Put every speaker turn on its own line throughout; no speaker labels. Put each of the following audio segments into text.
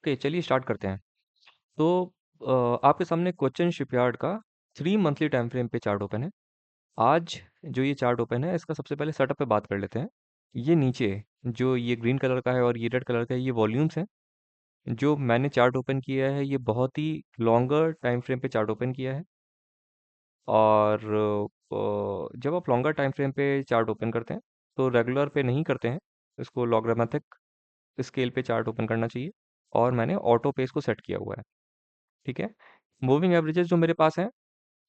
Okay, चलिए start करते हैं। तो आपके सामने कोचिन शिपयार्ड का 3 मंथली टाइम फ्रेम पे चार्ट ओपन है। आज जो ये चार्ट ओपन है, इसका सबसे पहले सेटअप पे बात कर लेते हैं। ये नीचे जो ये ग्रीन कलर का है और ये रेड कलर का है, ये वॉल्यूम्स हैं। जो मैंने चार्ट ओपन किया है, ये बहुत ही लॉन्गर टाइम फ्रेम पे चार्ट ओपन किया है। और जब आप लॉन्गर टाइम फ्रेम पे चार्ट ओपन करते हैं, तो रेगुलर पे नहीं करते हैं। इसको लॉगरिथमिक स्केल पे चार्ट ओपन करना चाहिए। और मैंने ऑटो पे इसको सेट किया हुआ है। ठीक है। मूविंग एवरेजेस जो मेरे पास हैं,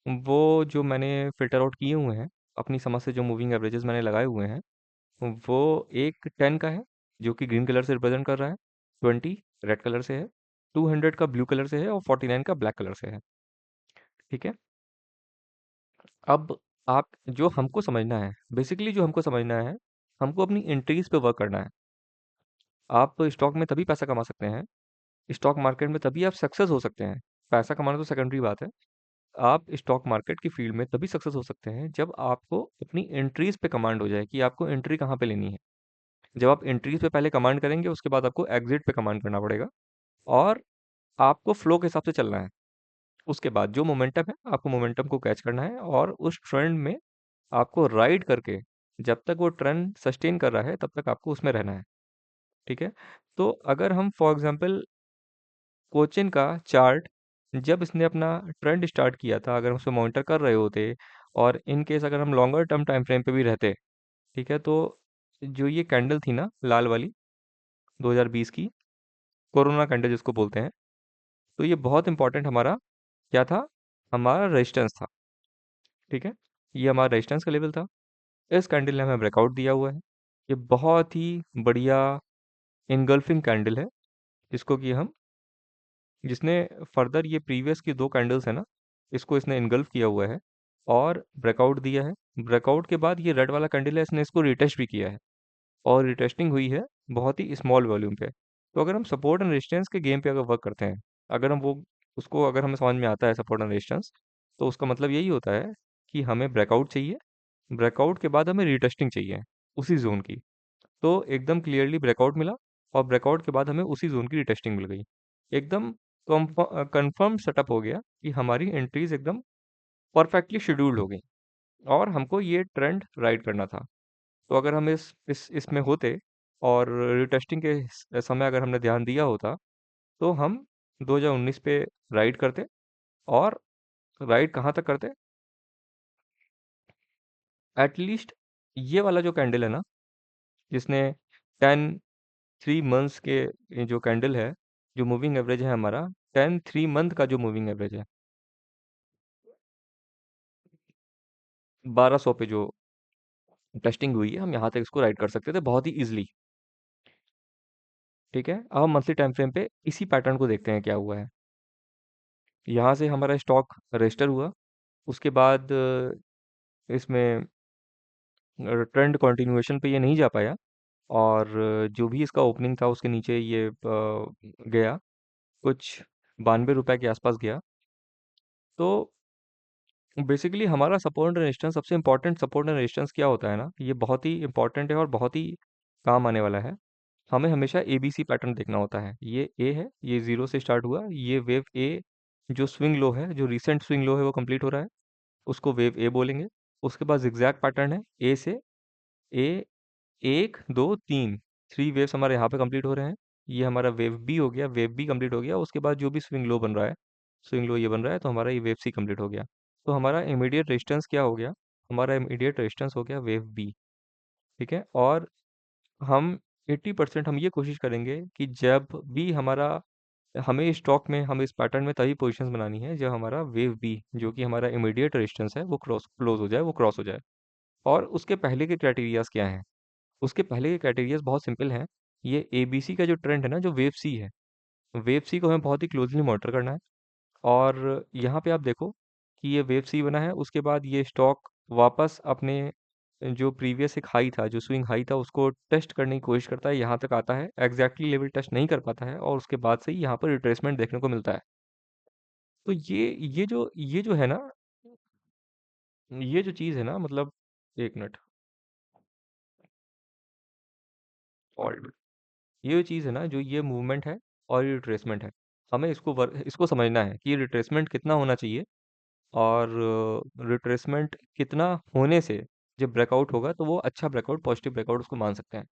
वो जो मैंने फ़िल्टर आउट किए हुए हैं, अपनी समझ से जो मूविंग एवरेजेस मैंने लगाए हुए हैं, वो एक 10 का है, जो कि ग्रीन कलर से रिप्रेज़ेंट कर रहा है, 20 रेड कलर से है, 200 का ब्लू कलर से है और 49 का ब्लैक कलर से है। ठीक है? अब आप जो हमको समझना है, बेसिकली जो हमको समझना है, हमको अपनी एंट्रीज़ पे वर्क करना है। आप स्टॉक में तभी पैसा कमा सकते हैं, स्टॉक मार्केट में तभी आप सक्सेस हो सकते हैं। पैसा कमाना तो सेकेंडरी बात है। आप स्टॉक मार्केट की फील्ड में तभी सक्सेस हो सकते हैं जब आपको अपनी एंट्रीज पे कमांड हो जाए कि आपको एंट्री कहाँ पे लेनी है। जब आप एंट्रीज पे पहले कमांड करेंगे, उसके बाद आपको एग्जिट पे कमांड करना पड़ेगा। और आपको फ्लो के हिसाब से चलना है। उसके बाद जो मोमेंटम है, आपको मोमेंटम को कैच करना है और उस ट्रेंड में आपको राइड करके, जब तक वो ट्रेंड सस्टेन कर रहा है तब तक आपको उसमें रहना है। ठीक है। तो अगर हम फॉर एग्जांपल कोचिन का चार्ट, जब इसने अपना ट्रेंड स्टार्ट किया था, अगर हम उसको मॉनिटर कर रहे होते और इन केस अगर हम लॉन्गर टर्म टाइम फ्रेम पे भी रहते, ठीक है, तो जो ये कैंडल थी ना लाल वाली, 2020 की कोरोना कैंडल जिसको बोलते हैं, तो ये बहुत इंपॉर्टेंट हमारा क्या था, हमारा रेजिस्टेंस था। ठीक है। ये हमारा रेजिस्टेंस का लेवल था। इस कैंडल ने हमें ब्रेकआउट दिया हुआ है। ये बहुत ही बढ़िया इनगल्फिंग कैंडल है, जिसको कि हम जिसने फर्दर ये प्रीवियस की दो कैंडल्स है ना, इसको इसने इनगल्फ किया हुआ है और ब्रेकआउट दिया है। ब्रेकआउट के बाद ये रेड वाला कैंडल है, इसने इसको रिटेस्ट भी किया है और रिटेस्टिंग हुई है बहुत ही स्मॉल वॉल्यूम पे। तो अगर हम सपोर्ट एंड रेजिस्टेंस के गेम पे अगर वर्क करते हैं, अगर हम वो उसको अगर हमें समझ में आता है सपोर्ट एंड रेजिस्टेंस, तो उसका मतलब यही होता है कि हमें ब्रेकआउट चाहिए, ब्रेकआउट के बाद हमें रिटेस्टिंग चाहिए उसी जोन की। तो एकदम क्लियरली ब्रेकआउट मिला और ब्रेकआउट के बाद हमें उसी जोन की रिटेस्टिंग मिल गई। एकदम कंफर्म सेटअप हो गया कि हमारी एंट्रीज एकदम परफेक्टली शेड्यूल्ड हो गई और हमको ये ट्रेंड राइड करना था। तो अगर हम इस इसमें होते और रिटेस्टिंग के समय अगर हमने ध्यान दिया होता, तो हम 2019 पे राइड करते। और राइड कहाँ तक करते, एटलीस्ट ये वाला जो कैंडल है ना, जिसने 3 मंथ्स के, ये जो कैंडल है, जो मूविंग एवरेज है हमारा, 3 मंथ का जो मूविंग एवरेज है, 1200 पे जो टेस्टिंग हुई है, हम यहाँ तक इसको राइड कर सकते थे बहुत ही इजीली। ठीक है। अब हम मंथली टाइम फ्रेम पे इसी पैटर्न को देखते हैं क्या हुआ है। यहाँ से हमारा स्टॉक रजिस्टर हुआ, उसके बाद इसमें ट्रेंड कंटिन्यूएशन पे ये नहीं जा पाया और जो भी इसका ओपनिंग था उसके नीचे ये गया, कुछ 92 रुपए के आसपास गया। तो बेसिकली हमारा सपोर्ट एंड रेजिस्टेंस, सबसे इंपॉर्टेंट सपोर्ट एंड रेजिस्टेंस क्या होता है ना, ये बहुत ही इंपॉर्टेंट है और बहुत ही काम आने वाला है। हमें हमेशा एबीसी पैटर्न देखना होता है। ये ए है, ये जीरो से स्टार्ट हुआ, ये वेव ए जो स्विंग लो है, जो रिसेंट स्विंग लो है वो कंप्लीट हो रहा है, उसको वेव ए बोलेंगे। उसके बाद जिगजैग पैटर्न है, ए से ए, एक दो तीन, 3 वेव्स हमारे यहाँ पे कंप्लीट हो रहे हैं। ये हमारा वेव बी हो गया, वेव बी कंप्लीट हो गया। उसके बाद जो भी स्विंग लो बन रहा है, स्विंग लो ये बन रहा है, तो हमारा ये वेव सी कंप्लीट हो गया। तो हमारा इमीडिएट रेजिस्टेंस क्या हो गया, हमारा इमीडिएट रेजिस्टेंस हो गया वेव बी। ठीक है। और हम 80% हम ये कोशिश करेंगे कि जब भी हमारा, हमें स्टॉक में, हमें इस पैटर्न में तभी पोजीशंस बनानी है जब हमारा वेव बी, जो कि हमारा इमीडिएट रेजिस्टेंस है, वो क्लोज हो जाए, वो क्रॉस हो जाए। और उसके पहले के क्राइटेरियाज क्या हैं, उसके पहले के क्राइटेरियाज बहुत सिंपल हैं। ये एबीसी का जो ट्रेंड है ना, जो वेव सी है, वेव सी को हमें बहुत ही क्लोजली मॉनिटर करना है। और यहाँ पे आप देखो कि ये वेव सी बना है, उसके बाद ये स्टॉक वापस अपने जो प्रीवियस एक हाई था, जो स्विंग हाई था, उसको टेस्ट करने की कोशिश करता है, यहाँ तक आता है, एग्जैक्टली लेवल टेस्ट नहीं कर पाता है और उसके बाद से ही यहाँ पर रिट्रेसमेंट देखने को मिलता है। तो ये जो है ना, ये जो चीज़ है ना, मतलब, एक मिनट, ऑल्ट, ये जो चीज़ है ना, जो ये मूवमेंट है, और ये रिट्रेसमेंट है। हमें इसको समझना है कि ये रिट्रेसमेंट कितना होना चाहिए, और रिट्रेसमेंट कितना होने से जब ब्रेकआउट होगा तो वो अच्छा ब्रेकआउट, पॉजिटिव ब्रेकआउट उसको मान सकते हैं।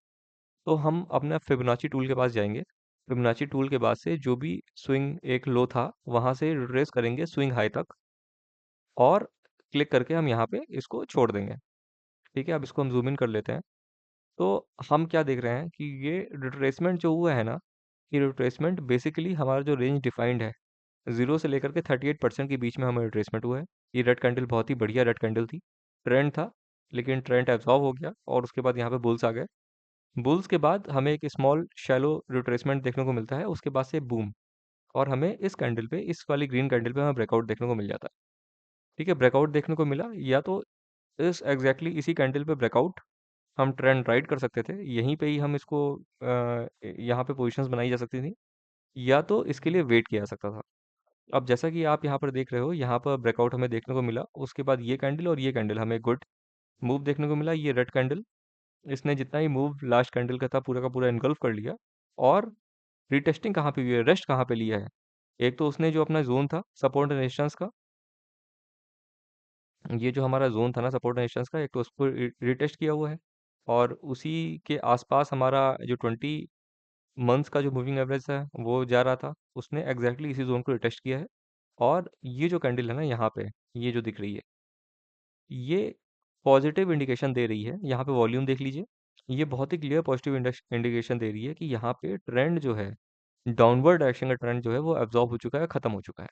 तो हम अपना फिबोनाची टूल के पास जाएंगे। फिबोनाची टूल के बाद से जो भी स्विंग एक लो था वहां से रिट्रेस करेंगे स्विंग हाई तक, और क्लिक करके हम यहाँ पे इसको छोड़ देंगे। ठीक है, अब इसको हम जूम इन कर लेते हैं। तो हम क्या देख रहे हैं कि ये रिट्रेसमेंट जो हुआ है ना, ये रिट्रेसमेंट बेसिकली हमारा जो रेंज डिफाइंड है, 0 से लेकर के 38% के बीच में हमें रिट्रेसमेंट हुआ है। ये रेड कैंडल बहुत ही बढ़िया रेड कैंडल थी, ट्रेंड था, लेकिन ट्रेंड एब्जॉर्व हो गया और उसके बाद यहाँ पे बुल्स आ गए। बुल्स के बाद हमें एक स्मॉल शैलो रिट्रेसमेंट देखने को मिलता है, उसके बाद से बूम, और हमें इस कैंडल पे, इस वाली ग्रीन कैंडल पे हमें ब्रेकआउट देखने को मिल जाता है। ठीक है, ब्रेकआउट देखने को मिला, या तो इस एग्जैक्टली इसी कैंडल पे ब्रेकआउट हम ट्रेंड राइट कर सकते थे, यहीं पे ही हम इसको यहाँ पे पोजीशंस बनाई जा सकती थी, या तो इसके लिए वेट किया जा सकता था। अब जैसा कि आप यहाँ पर देख रहे हो, यहाँ पर ब्रेकआउट हमें देखने को मिला, उसके बाद ये कैंडल और ये कैंडल हमें गुड मूव देखने को मिला। ये रेड कैंडल, इसने जितना ही मूव लास्ट कैंडल का था पूरा का पूरा इनगल्फ कर लिया। और रिटेस्टिंग कहाँ पे हुई है, रेस्ट कहाँ पे लिया है? एक तो उसने जो अपना जोन था सपोर्ट एंड रेजिस्टेंस का, ये जो हमारा जोन था ना सपोर्ट एंड रेजिस्टेंस का, एक तो उसको रिटेस्ट किया हुआ है, और उसी के आसपास हमारा जो 20 मंथ्स का जो मूविंग एवरेज है वो जा रहा था, उसने एग्जैक्टली इसी जोन को रिटेस्ट किया है। और ये जो कैंडल है ना यहाँ पे, ये जो दिख रही है, ये पॉजिटिव इंडिकेशन दे रही है। यहाँ पे वॉल्यूम देख लीजिए, ये बहुत ही क्लियर पॉजिटिव इंडिकेशन दे रही है कि यहाँ पे ट्रेंड जो है, डाउनवर्ड डायरेक्शन का ट्रेंड जो है वो एब्जॉर्ब हो चुका है, खत्म हो चुका है।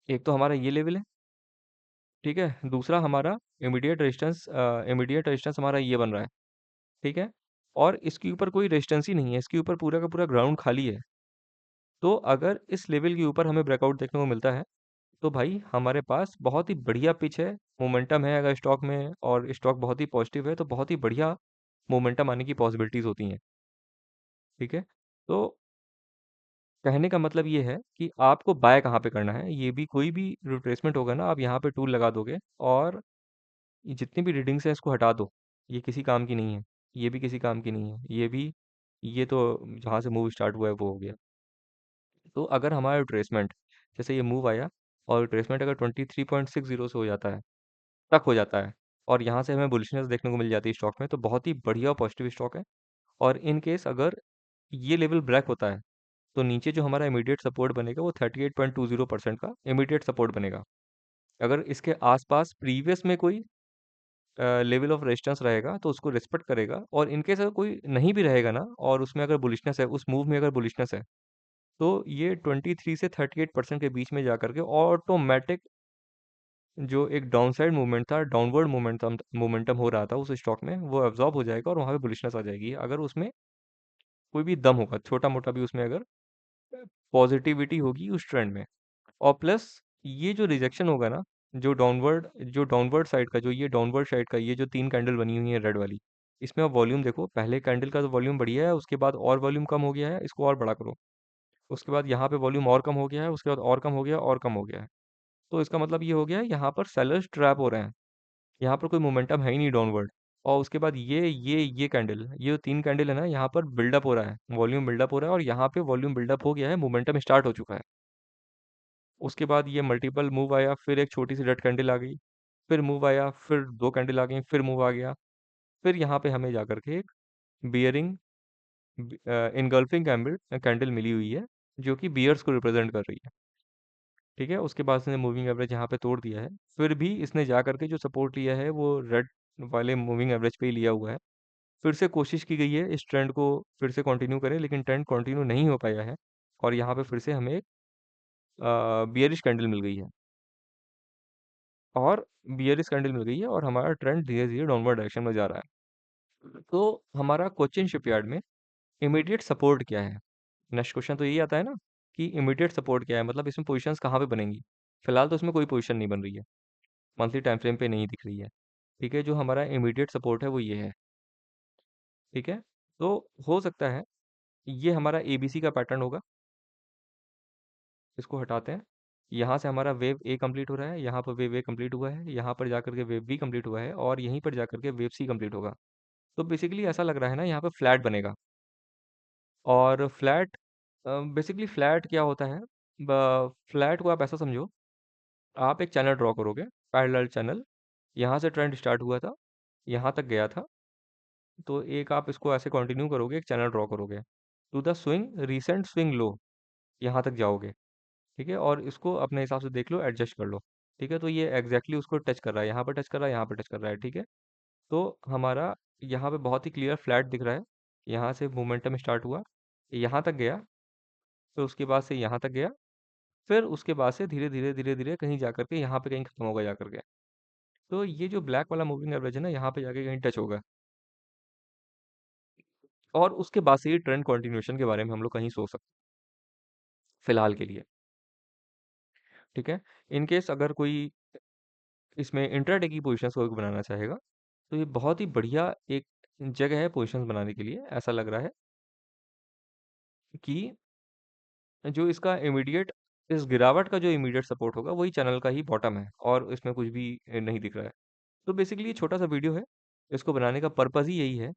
एक तो हमारा ये लेवल है, ठीक है, दूसरा हमारा इमीडिएट रेजिस्टेंस हमारा ये बन रहा है। ठीक है, और इसके ऊपर कोई रेजिस्टेंस ही नहीं है, इसके ऊपर पूरा का पूरा ग्राउंड खाली है। तो अगर इस लेवल के ऊपर हमें ब्रेकआउट देखने को मिलता है, तो भाई हमारे पास बहुत ही बढ़िया पिच है, मोमेंटम है अगर स्टॉक में, और स्टॉक बहुत ही पॉजिटिव है, तो बहुत ही बढ़िया मोमेंटम आने की पॉसिबिलिटीज होती हैं। ठीक है, तो कहने का मतलब ये है कि आपको बाय कहाँ पे करना है। ये भी कोई भी रिट्रेसमेंट होगा ना, आप यहाँ पे टूल लगा दोगे और ये जितनी भी रीडिंग्स हैं इसको हटा दो, ये किसी काम की नहीं है, ये भी किसी काम की नहीं है, ये भी, ये तो जहाँ से मूव स्टार्ट हुआ है वो हो गया। तो अगर हमारा रिट्रेसमेंट, जैसे ये मूव आया और रिट्रेसमेंट अगर 23.60 से हो जाता है, तक हो जाता है, और यहाँ से हमें बुलिशनेस देखने को मिल जाती है स्टॉक में, तो बहुत ही बढ़िया पॉजिटिव स्टॉक है। और इन केस अगर ये लेवल ब्रेक होता है, तो नीचे जो हमारा इमीडिएट सपोर्ट बनेगा वो 38.20% का इमीडिएट सपोर्ट बनेगा। अगर इसके आसपास प्रीवियस में कोई लेवल ऑफ रेजिस्टेंस रहेगा तो उसको रिस्पेक्ट करेगा, और इनकेस अगर कोई नहीं भी रहेगा ना, और उसमें अगर बुलिशनेस है, उस मूव में अगर बुलिशनेस है, तो ये 23 से 38% के बीच में जा करके ऑटोमेटिक जो एक डाउन साइड मूवमेंट था, डाउनवर्ड मोमेंटम मोमेंटम हो रहा था उस स्टॉक में, वो एब्जॉर्ब हो जाएगा और वहां पे बुलिशनेस आ जाएगी, अगर उसमें कोई भी दम होगा, छोटा मोटा भी उसमें अगर पॉजिटिविटी होगी उस ट्रेंड में। और प्लस ये जो रिजेक्शन होगा ना, जो डाउनवर्ड साइड का, जो ये डाउनवर्ड साइड का, ये जो 3 कैंडल बनी हुई है रेड वाली, इसमें आप वॉल्यूम देखो, पहले कैंडल का तो वॉल्यूम बढ़िया है, उसके बाद और वॉल्यूम कम हो गया है, इसको और बड़ा करो, उसके बाद यहाँ पे वॉल्यूम और कम हो गया है, उसके बाद और कम हो गया और कम हो गया है। तो इसका मतलब ये हो गया है यहाँ पर सेलर्स ट्रैप हो रहे हैं, यहाँ पर कोई मोमेंटम है ही नहीं डाउनवर्ड। और उसके बाद ये कैंडल, ये जो 3 कैंडल है ना, यहाँ पर बिल्डअप हो रहा है, वॉल्यूम बिल्डअप हो रहा है, और यहाँ पे वॉल्यूम बिल्डअप हो गया है, मोमेंटम स्टार्ट हो चुका है। उसके बाद ये मल्टीपल मूव आया, फिर एक छोटी सी रेड कैंडल आ गई, फिर मूव आया, फिर 2 कैंडल आ गई, फिर मूव आ गया, फिर यहाँ पे हमें जा करके एक बियरिंग इनगल्फिंग कैंडल कैंडल मिली हुई है, जो कि बियर्स को रिप्रेजेंट कर रही है। ठीक है, उसके बाद इसने मूविंग एवरेज यहाँ पे तोड़ दिया है, फिर भी इसने जा करके जो सपोर्ट लिया है वो रेड वाले मूविंग एवरेज पे ही लिया हुआ है। फिर से कोशिश की गई है इस ट्रेंड को फिर से कंटिन्यू करें, लेकिन ट्रेंड कंटिन्यू नहीं हो पाया है, और यहाँ पे फिर से हमें एक बियरिश कैंडल मिल गई है, और बियरिश कैंडल मिल गई है, और हमारा ट्रेंड धीरे धीरे डाउनवर्ड डायरेक्शन में जा रहा है। तो हमारा कोचिन शिपयार्ड में इमीडिएट सपोर्ट क्या है? नेक्स्ट क्वेश्चन तो यही आता है ना, कि इमीडिएट सपोर्ट क्या है, मतलब इसमें पोजीशंस कहाँ पे बनेंगी। फिलहाल तो इसमें कोई पोजीशन नहीं बन रही है, मंथली टाइम फ्रेम पे नहीं दिख रही है। ठीक है, जो हमारा इमीडिएट सपोर्ट है वो ये है। ठीक है, तो हो सकता है ये हमारा एबीसी का पैटर्न होगा, इसको हटाते हैं। यहाँ से हमारा वेव ए कंप्लीट हो रहा है, यहाँ पर वेव ए कंप्लीट हुआ है, यहाँ पर जाकर के वेव बी कंप्लीट हुआ है, और यहीं पर जाकर के वेव सी कंप्लीट होगा। तो बेसिकली ऐसा लग रहा है ना, यहाँ पे फ्लैट बनेगा। और फ्लैट, बेसिकली फ्लैट क्या होता है, फ्लैट को आप ऐसा समझो, आप एक चैनल ड्रॉ करोगे, पैरेलल चैनल, यहाँ से ट्रेंड स्टार्ट हुआ था, यहाँ तक गया था, तो एक आप इसको ऐसे कंटिन्यू करोगे, एक चैनल ड्रॉ करोगे to the swing recent swing low, यहाँ तक जाओगे, ठीक है, और इसको अपने हिसाब से देख लो, एडजस्ट कर लो, ठीक है, तो ये एग्जैक्टली उसको टच कर रहा है, यहाँ पर टच कर रहा है, यहाँ पर टच कर रहा है, ठीक है। तो हमारा यहाँ पे बहुत ही क्लियर फ्लैट दिख रहा है, यहाँ से मोमेंटम स्टार्ट हुआ, यहाँ तक गया, फिर उसके बाद से यहाँ तक गया, फिर उसके बाद से धीरे धीरे धीरे धीरे कहीं जा करके यहाँ पे कहीं खत्म होगा जा करके। तो ये जो ब्लैक वाला मूविंग एवरेज है ना, यहाँ पे जाके कहीं टच होगा, और उसके बाद से ये ट्रेंड कंटिन्यूएशन के बारे में हम लोग कहीं सोच सकते हैं फिलहाल के लिए, ठीक है। इन केस अगर कोई इसमें इंट्राडे की पोजीशंस को बनाना चाहेगा, तो ये बहुत ही बढ़िया एक जगह है पोजीशंस बनाने के लिए। ऐसा लग रहा है कि जो इसका इमीडिएट, इस गिरावट का जो इमीडिएट सपोर्ट होगा वही चैनल का ही बॉटम है, और इसमें कुछ भी नहीं दिख रहा है। तो बेसिकली ये छोटा सा वीडियो है, इसको बनाने का पर्पस ही यही है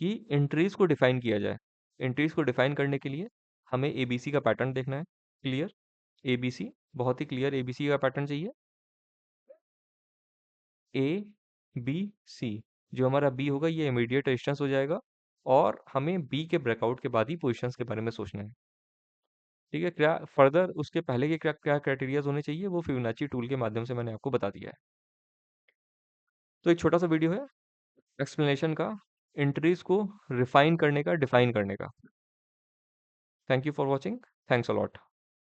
कि एंट्रीज को डिफाइन किया जाए। एंट्रीज को डिफाइन करने के लिए हमें एबीसी का पैटर्न देखना है, क्लियर, एबीसी, बहुत ही क्लियर एबीसी का पैटर्न चाहिए, ए बी सी। जो हमारा बी होगा ये इमीडिएट रेजिस्टेंस हो जाएगा, और हमें बी के ब्रेकआउट के बाद ही पोजीशंस के बारे में सोचना है, ठीक है। क्या फर्दर उसके पहले के क्या क्या क्राइटेरियाज होने चाहिए, वो फिबोनाची टूल के माध्यम से मैंने आपको बता दिया है। तो एक छोटा सा वीडियो है एक्सप्लेनेशन का, एंट्रीज को रिफाइन करने का, डिफाइन करने का। Thank you for watching, thanks a lot.